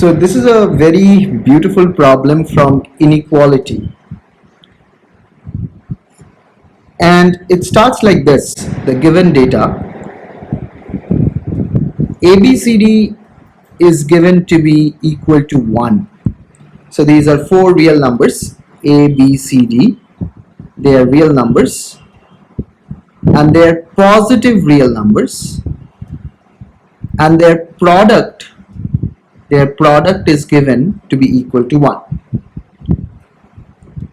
So this is a very beautiful problem from inequality, and it starts like this. The given data ABCD is given to be equal to 1. So these are four real numbers ABCD. They are real numbers and they are positive real numbers, and their product is given to be equal to 1.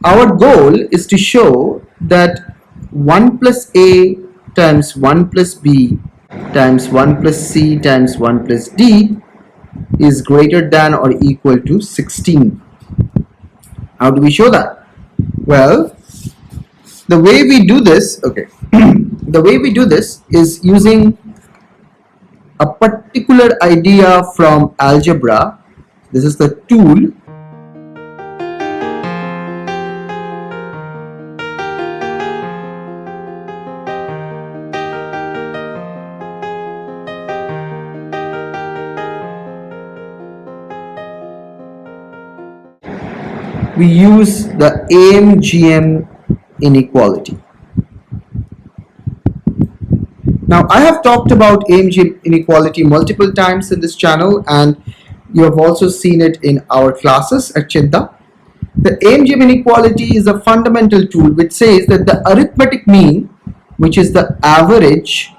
Our goal is to show that 1 plus A times 1 plus B times 1 plus C times 1 plus D is greater than or equal to 16. How do we show that? Well, the way we do this, the way we do this is using a particular idea from algebra. This is the tool. We use the AMGM inequality. Now, I have talked about AMGM inequality multiple times in this channel, and you have also seen it in our classes at Chinta. The AMGM inequality is a fundamental tool which says that the arithmetic mean, which is the average,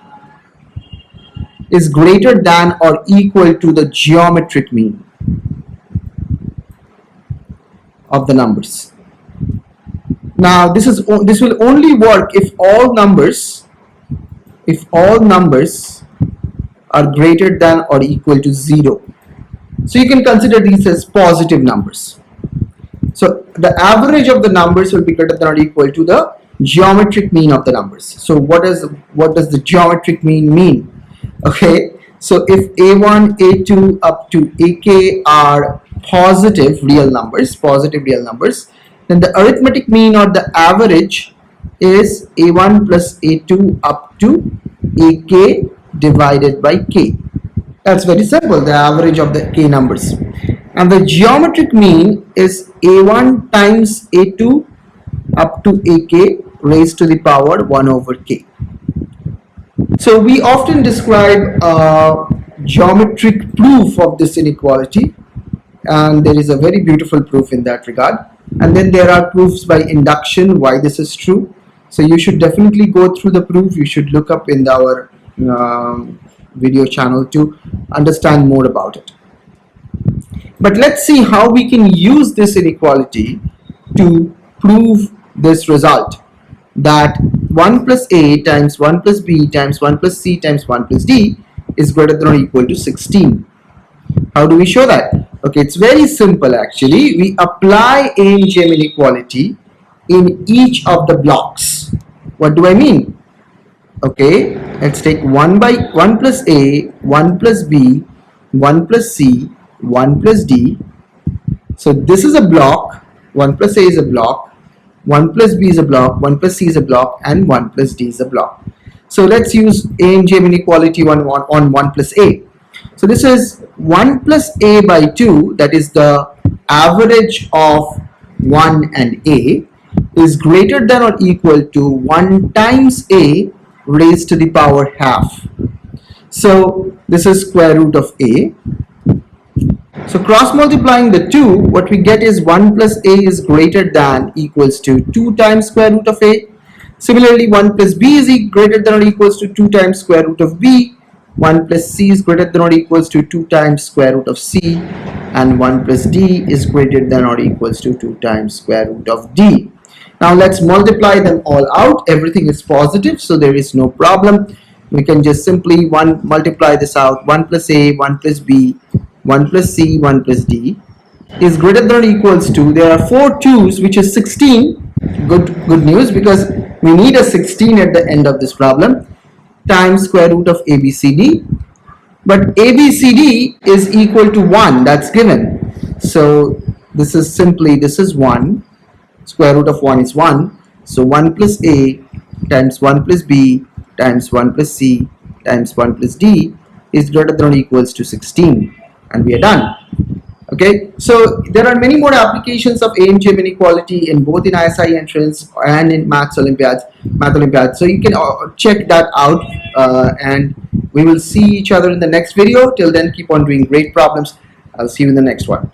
is greater than or equal to the geometric mean of the numbers. Now, this will only work if all numbers are greater than or equal to 0. So you can consider these as positive numbers. So the average of the numbers will be greater than or equal to the geometric mean of the numbers. So what does the geometric mean? Okay, so if A1, A2 up to AK are positive real numbers, then the arithmetic mean or the average is A1 plus A2 up to AK divided by K. That's very simple, the average of the K numbers. And the geometric mean is A1 times A2 up to AK raised to the power 1 over K. So we often describe a geometric proof of this inequality, and there is a very beautiful proof in that regard. And then there are proofs by induction why this is true. So you should definitely go through the proof. You should look up in our video channel to understand more about it. But let's see how we can use this inequality to prove this result, that 1 plus A times 1 plus B times 1 plus C times 1 plus D is greater than or equal to 16. How do we show that? Okay, it's very simple actually. We apply AMGM inequality in each of the blocks. What do I mean? Okay, let's take 1 plus A, 1 plus B, 1 plus C, 1 plus D. So this is a block. 1 plus A is a block, 1 plus B is a block, 1 plus C is a block, and 1 plus D is a block. So let's use AMGM inequality on 1 plus A. So this is 1 plus A by 2, that is the average of 1 and A, is greater than or equal to 1 times A raised to the power half. So this is square root of A. So cross multiplying the two, what we get is 1 plus A is greater than equals to 2 times square root of A. Similarly, 1 plus B is greater than or equals to 2 times square root of B. 1 plus C is greater than or equals to 2 times square root of C, and 1 plus D is greater than or equals to 2 times square root of D. Now let's multiply them all out. Everything is positive, so there is no problem. We can just simply multiply this out. 1 plus A, 1 plus B, 1 plus C, 1 plus D is greater than or equals to, there are 4 2's, which is 16. Good news, because we need a 16 at the end of this problem, times square root of ABCD. But ABCD is equal to 1, that's given. So this is 1, square root of 1 is 1. So 1 plus A times 1 plus B times 1 plus C times 1 plus D is greater than or equals to 16. And we are done. Okay, so there are many more applications of AMGM inequality in both in ISI entrance and in Math Olympiads. So you can check that out, and we will see each other in the next video. Till then, keep on doing great problems. I'll see you in the next one.